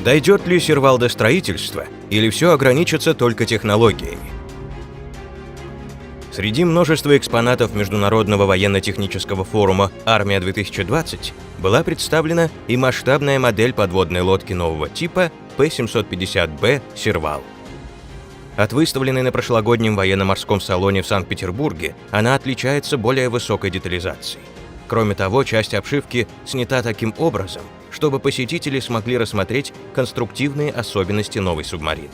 Дойдет ли сервал до строительства, или все ограничится только технологиями? Среди множества экспонатов Международного военно-технического форума «Армия-2020» была представлена и масштабная модель подводной лодки нового типа П-750Б «Сервал». От выставленной на прошлогоднем военно-морском салоне в Санкт-Петербурге она отличается более высокой детализацией. Кроме того, часть обшивки снята таким образом, чтобы посетители смогли рассмотреть конструктивные особенности новой субмарины.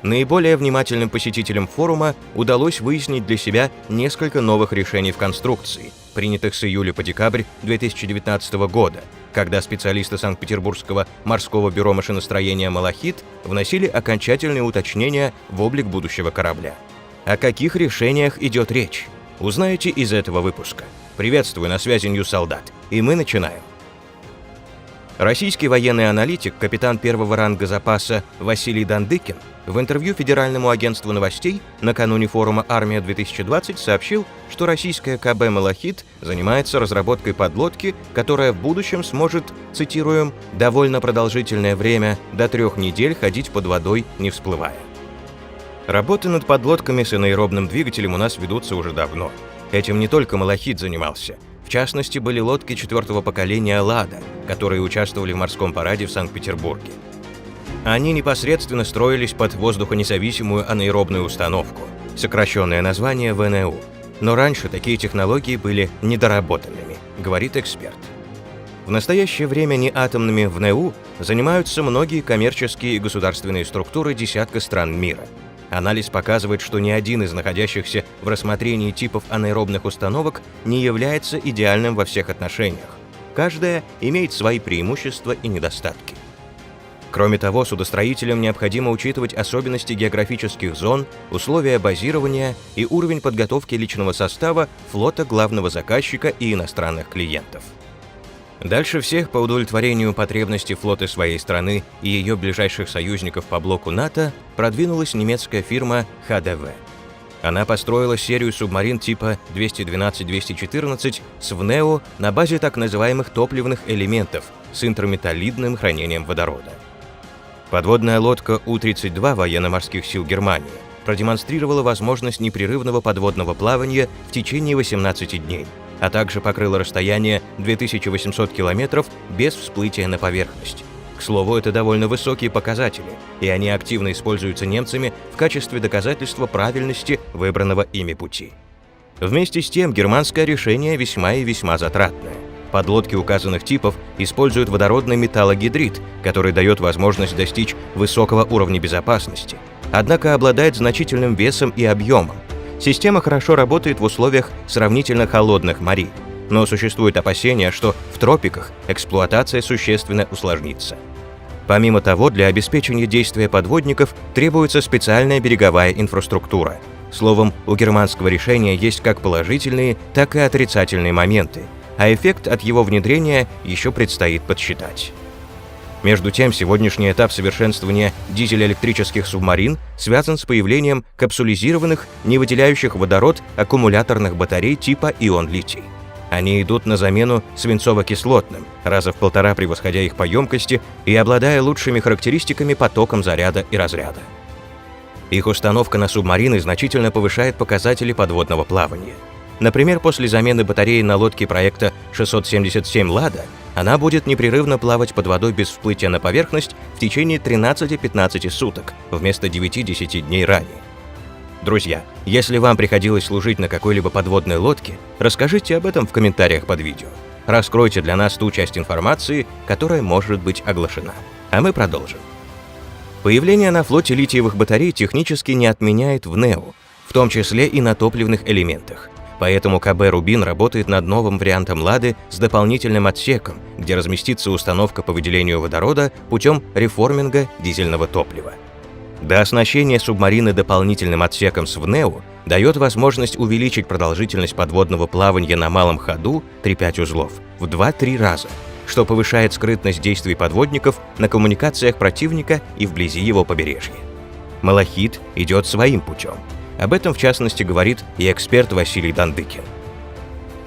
Наиболее внимательным посетителям форума удалось выяснить для себя несколько новых решений в конструкции, принятых с июля по декабрь 2019 года, когда специалисты Санкт-Петербургского морского бюро машиностроения «Малахит» вносили окончательные уточнения в облик будущего корабля. О каких решениях идет речь? Узнаете из этого выпуска. Приветствую, на связи Ньюс-Солдат, и мы начинаем. Российский военный аналитик, капитан первого ранга запаса Василий Дандыкин в интервью Федеральному агентству новостей накануне форума «Армия-2020» сообщил, что российская КБ «Малахит» занимается разработкой подлодки, которая в будущем сможет, цитируем, «довольно продолжительное время, до 3 недель ходить под водой, не всплывая». Работы над подлодками с анаэробным двигателем у нас ведутся уже давно. Этим не только «Малахит» занимался. В частности, были лодки 4-го поколения «Лада», которые участвовали в морском параде в Санкт-Петербурге. Они непосредственно строились под воздухонезависимую анаэробную установку, сокращенное название ВНУ. Но раньше такие технологии были недоработанными, говорит эксперт. В настоящее время неатомными ВНУ занимаются многие коммерческие и государственные структуры десятка стран мира. Анализ показывает, что ни один из находящихся в рассмотрении типов анаэробных установок не является идеальным во всех отношениях. Каждая имеет свои преимущества и недостатки. Кроме того, судостроителям необходимо учитывать особенности географических зон, условия базирования и уровень подготовки личного состава флота главного заказчика и иностранных клиентов. Дальше всех по удовлетворению потребностей флота своей страны и ее ближайших союзников по блоку НАТО продвинулась немецкая фирма ХДВ. Она построила серию субмарин типа 212-214 с ВНЭО на базе так называемых топливных элементов с интраметаллидным хранением водорода. Подводная лодка У-32 военно-морских сил Германии продемонстрировала возможность непрерывного подводного плавания в течение 18 дней, а также покрыла расстояние 2800 километров без всплытия на поверхность. К слову, это довольно высокие показатели, и они активно используются немцами в качестве доказательства правильности выбранного ими пути. Вместе с тем, германское решение весьма и весьма затратное. Подлодки указанных типов используют водородный металлогидрид, который дает возможность достичь высокого уровня безопасности, однако обладает значительным весом и объемом. Система хорошо работает в условиях сравнительно холодных морей, но существует опасение, что в тропиках эксплуатация существенно усложнится. Помимо того, для обеспечения действия подводников требуется специальная береговая инфраструктура. Словом, у германского решения есть как положительные, так и отрицательные моменты, а эффект от его внедрения еще предстоит подсчитать. Между тем, сегодняшний этап совершенствования дизель-электрических субмарин связан с появлением капсулизированных, не выделяющих водород аккумуляторных батарей типа ион-литий. Они идут на замену свинцово-кислотным, раза в 1,5 превосходя их по емкости и обладая лучшими характеристиками потоком заряда и разряда. Их установка на субмарины значительно повышает показатели подводного плавания. Например, после замены батареи на лодке проекта 677 «Лада» она будет непрерывно плавать под водой без всплытия на поверхность в течение 13-15 суток вместо 9-10 дней ранее. Друзья, если вам приходилось служить на какой-либо подводной лодке, расскажите об этом в комментариях под видео. Раскройте для нас ту часть информации, которая может быть оглашена. А мы продолжим. Появление на флоте литиевых батарей технически не отменяет ВНЭО, в том числе и на топливных элементах. Поэтому КБ «Рубин» работает над новым вариантом «Лады» с дополнительным отсеком, где разместится установка по выделению водорода путем реформинга дизельного топлива. Дооснащение субмарины дополнительным отсеком с ВНЭО дает возможность увеличить продолжительность подводного плавания на малом ходу 3-5 узлов в 2-3 раза, что повышает скрытность действий подводников на коммуникациях противника и вблизи его побережья. «Малахит» идет своим путем. Об этом, в частности, говорит и эксперт Василий Дандыкин.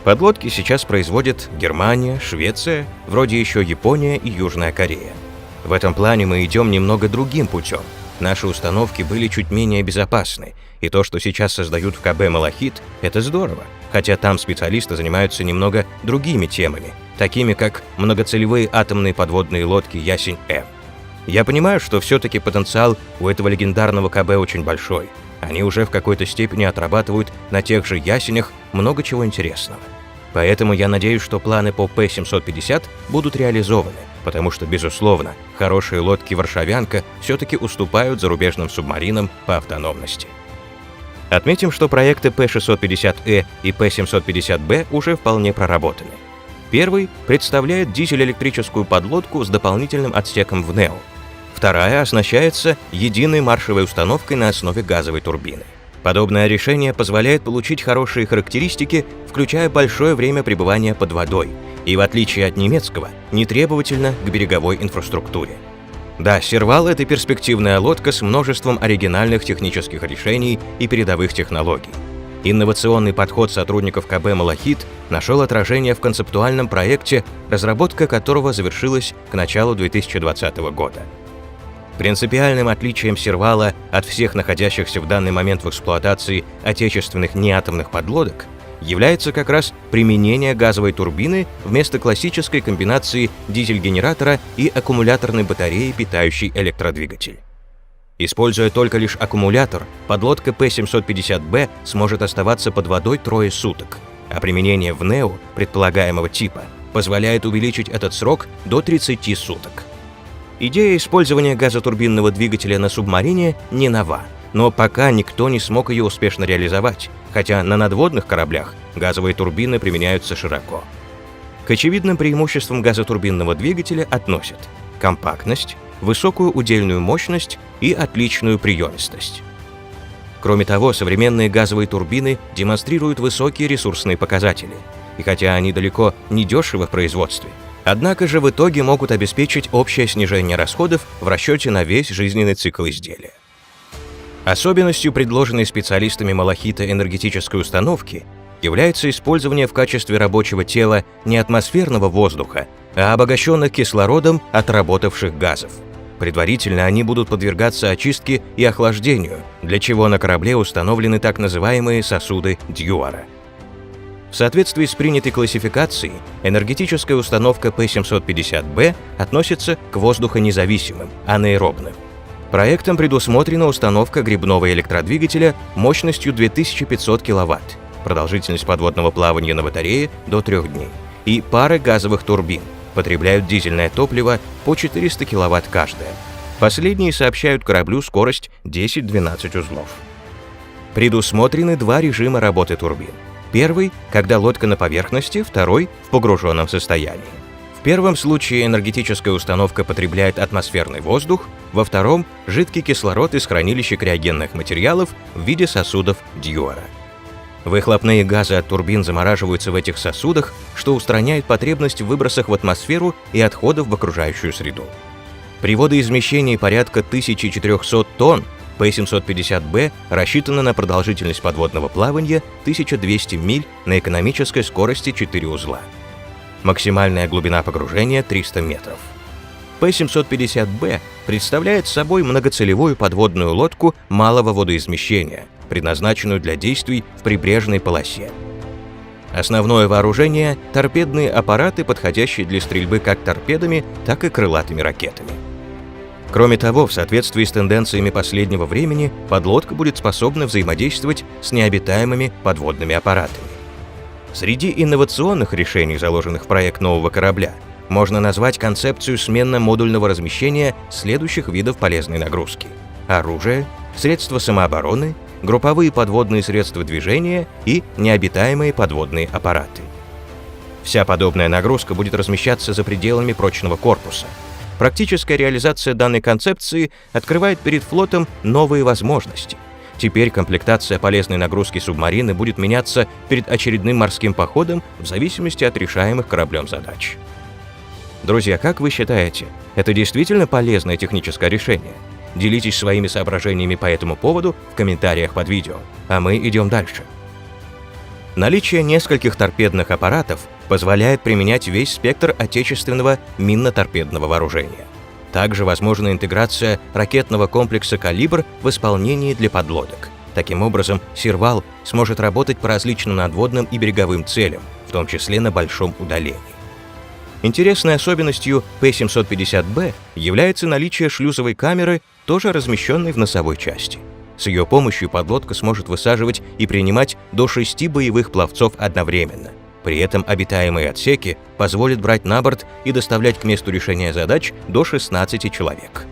Подлодки сейчас производят Германия, Швеция, вроде еще Япония и Южная Корея. В В этом плане мы идем немного другим путем. Наши установки были чуть менее безопасны, и то, что сейчас создают в КБ «Малахит», это здорово, хотя там специалисты занимаются немного другими темами, такими как многоцелевые атомные подводные лодки «Ясень-М». Я понимаю, что все-таки потенциал у этого легендарного КБ очень большой. Они уже в какой-то степени отрабатывают на тех же «Ясенях» много чего интересного. Поэтому я надеюсь, что планы по П-750 будут реализованы, потому что, безусловно, хорошие лодки «Варшавянка» все-таки уступают зарубежным субмаринам по автономности. Отметим, что проекты П-650Э и П-750Б уже вполне проработаны. Первый представляет дизель-электрическую подлодку с дополнительным отсеком в НЕО. Вторая оснащается единой маршевой установкой на основе газовой турбины. Подобное решение позволяет получить хорошие характеристики, включая большое время пребывания под водой, и, в отличие от немецкого, не требовательно к береговой инфраструктуре. Да, Сервал — это перспективная лодка с множеством оригинальных технических решений и передовых технологий. Инновационный подход сотрудников КБ «Малахит» нашел отражение в концептуальном проекте, разработка которого завершилась к началу 2020 года. Принципиальным отличием Сервала от всех находящихся в данный момент в эксплуатации отечественных неатомных подлодок является как раз применение газовой турбины вместо классической комбинации дизель-генератора и аккумуляторной батареи, питающей электродвигатель. Используя только лишь аккумулятор, подлодка П-750Б сможет оставаться под водой трое суток, а применение в НЕО предполагаемого типа позволяет увеличить этот срок до 30 суток. Идея использования газотурбинного двигателя на субмарине не нова, но пока никто не смог ее успешно реализовать, хотя на надводных кораблях газовые турбины применяются широко. К очевидным преимуществам газотурбинного двигателя относят компактность, высокую удельную мощность и отличную приемистость. Кроме того, современные газовые турбины демонстрируют высокие ресурсные показатели, и хотя они далеко не дешевы в производстве, однако же в итоге могут обеспечить общее снижение расходов в расчете на весь жизненный цикл изделия. Особенностью предложенной специалистами «Малахита» энергетической установки является использование в качестве рабочего тела не атмосферного воздуха, а обогащенных кислородом отработавших газов. Предварительно они будут подвергаться очистке и охлаждению, для чего на корабле установлены так называемые сосуды Дьюара. В соответствии с принятой классификацией, энергетическая установка П-750Б относится к воздухонезависимым, анаэробным. Проектом предусмотрена установка гребного электродвигателя мощностью 2500 кВт, продолжительность подводного плавания на батарее до 3 дней, и пары газовых турбин, потребляют дизельное топливо по 400 кВт каждая. Последние сообщают кораблю скорость 10-12 узлов. Предусмотрены два режима работы турбин. Первый – когда лодка на поверхности, второй – в погруженном состоянии. В первом случае энергетическая установка потребляет атмосферный воздух, во втором – жидкий кислород из хранилища криогенных материалов в виде сосудов Дьюара. Выхлопные газы от турбин замораживаются в этих сосудах, что устраняет потребность в выбросах в атмосферу и отходов в окружающую среду. При водоизмещении порядка 1400 тонн П-750Б рассчитана на продолжительность подводного плавания 1200 миль на экономической скорости 4 узла. Максимальная глубина погружения 300 метров. П-750Б представляет собой многоцелевую подводную лодку малого водоизмещения, предназначенную для действий в прибрежной полосе. Основное вооружение – торпедные аппараты, подходящие для стрельбы как торпедами, так и крылатыми ракетами. Кроме того, в соответствии с тенденциями последнего времени, подлодка будет способна взаимодействовать с необитаемыми подводными аппаратами. Среди инновационных решений, заложенных в проект нового корабля, можно назвать концепцию сменно-модульного размещения следующих видов полезной нагрузки: оружие, средства самообороны, групповые подводные средства движения и необитаемые подводные аппараты. Вся подобная нагрузка будет размещаться за пределами прочного корпуса. Практическая реализация данной концепции открывает перед флотом новые возможности. Теперь комплектация полезной нагрузки субмарины будет меняться перед очередным морским походом в зависимости от решаемых кораблем задач. Друзья, как вы считаете, это действительно полезное техническое решение? Делитесь своими соображениями по этому поводу в комментариях под видео, а мы идем дальше. Наличие нескольких торпедных аппаратов позволяет применять весь спектр отечественного минно-торпедного вооружения. Также возможна интеграция ракетного комплекса «Калибр» в исполнении для подлодок. Таким образом, Сервал сможет работать по различным надводным и береговым целям, в том числе на большом удалении. Интересной особенностью П-750Б является наличие шлюзовой камеры, тоже размещенной в носовой части. С ее помощью подлодка сможет высаживать и принимать до 6 боевых пловцов одновременно. При этом обитаемые отсеки позволят брать на борт и доставлять к месту решения задач до 16 человек.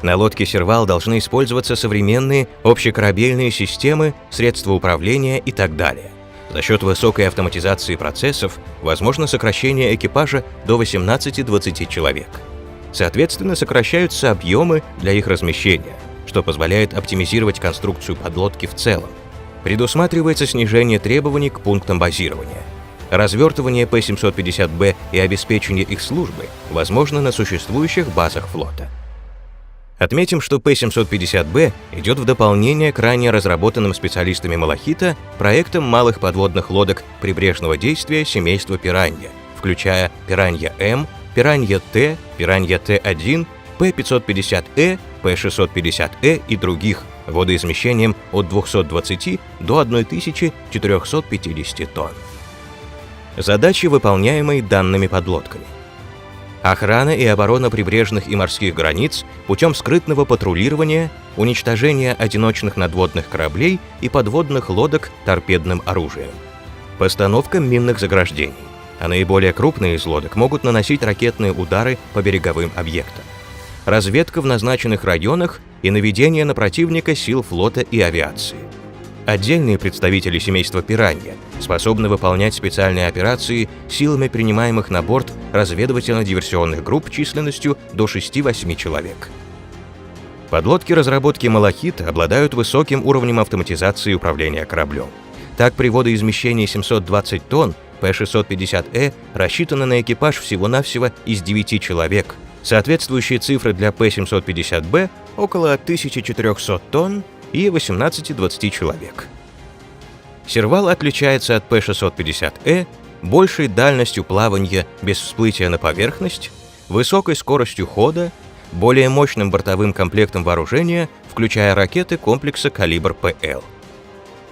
На лодке «Сервал» должны использоваться современные общекорабельные системы, средства управления и так далее. За счет высокой автоматизации процессов возможно сокращение экипажа до 18-20 человек. Соответственно, сокращаются объемы для их размещения, что позволяет оптимизировать конструкцию подлодки в целом. Предусматривается снижение требований к пунктам базирования. Развертывание П-750Б и обеспечение их службы возможно на существующих базах флота. Отметим, что П-750Б идет в дополнение к ранее разработанным специалистами «Малахита» проектам малых подводных лодок прибрежного действия семейства «Пиранья», включая «Пиранья-М», «Пиранья-Т», «Пиранья-Т1», П-550Э, П-650Э и других водоизмещением от 220 до 1450 тонн. Задачи, выполняемые данными подлодками. Охрана и оборона прибрежных и морских границ путем скрытного патрулирования, уничтожения одиночных надводных кораблей и подводных лодок торпедным оружием. Постановка минных заграждений, а наиболее крупные из лодок могут наносить ракетные удары по береговым объектам. Разведка в назначенных районах и наведение на противника сил флота и авиации. Отдельные представители семейства «Пиранья» способны выполнять специальные операции силами принимаемых на борт разведывательно-диверсионных групп численностью до 6-8 человек. Подлодки разработки «Малахит» обладают высоким уровнем автоматизации управления кораблем. Так, при водоизмещении 720 тонн П-650Э рассчитана на экипаж всего-навсего из 9 человек. Соответствующие цифры для П-750Б около 1400 тонн и 18-20 человек. «Сервал» отличается от П-650Э большей дальностью плавания без всплытия на поверхность, высокой скоростью хода, более мощным бортовым комплектом вооружения, включая ракеты комплекса «Калибр-ПЛ».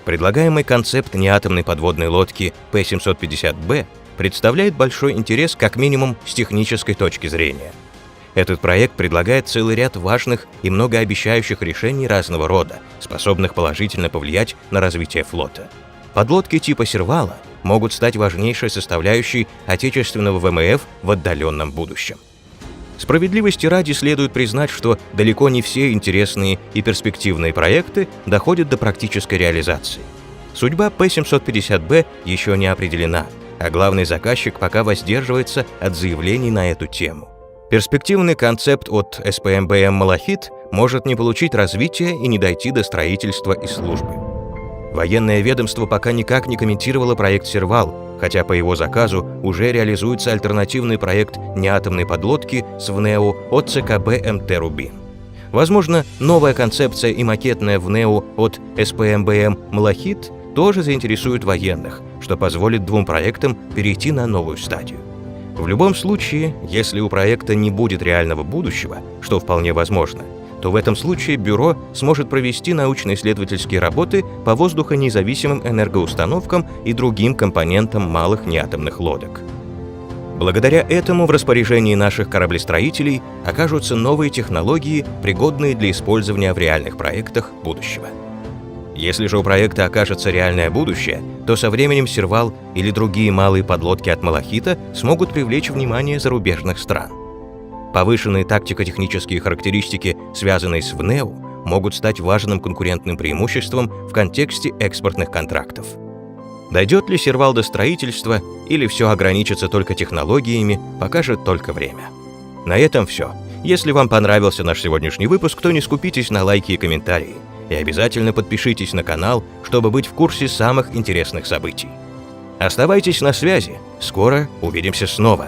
Предлагаемый концепт неатомной подводной лодки П-750Б представляет большой интерес как минимум с технической точки зрения. Этот проект предлагает целый ряд важных и многообещающих решений разного рода, способных положительно повлиять на развитие флота. Подлодки типа «Сервала» могут стать важнейшей составляющей отечественного ВМФ в отдаленном будущем. Справедливости ради следует признать, что далеко не все интересные и перспективные проекты доходят до практической реализации. Судьба П-750Б еще не определена, а главный заказчик пока воздерживается от заявлений на эту тему. Перспективный концепт от СПМБМ «Малахит» может не получить развития и не дойти до строительства и службы. Военное ведомство пока никак не комментировало проект «Сервал», хотя по его заказу уже реализуется альтернативный проект неатомной подлодки с ВНЭО от ЦКБ МТ «Рубин». Возможно, новая концепция и макетная ВНЭО от СПМБМ «Малахит» тоже заинтересует военных, что позволит двум проектам перейти на новую стадию. В любом случае, если у проекта не будет реального будущего, что вполне возможно, то в этом случае бюро сможет провести научно-исследовательские работы по воздухонезависимым энергоустановкам и другим компонентам малых неатомных лодок. Благодаря этому в распоряжении наших кораблестроителей окажутся новые технологии, пригодные для использования в реальных проектах будущего. Если же у проекта окажется реальное будущее, то со временем «Сервал» или другие малые подлодки от «Малахита» смогут привлечь внимание зарубежных стран. Повышенные тактико-технические характеристики, связанные с ВНЭО, могут стать важным конкурентным преимуществом в контексте экспортных контрактов. Дойдет ли «Сервал» до строительства или все ограничится только технологиями, покажет только время. На этом все. Если вам понравился наш сегодняшний выпуск, то не скупитесь на лайки и комментарии. И обязательно подпишитесь на канал, чтобы быть в курсе самых интересных событий. Оставайтесь на связи. Скоро увидимся снова.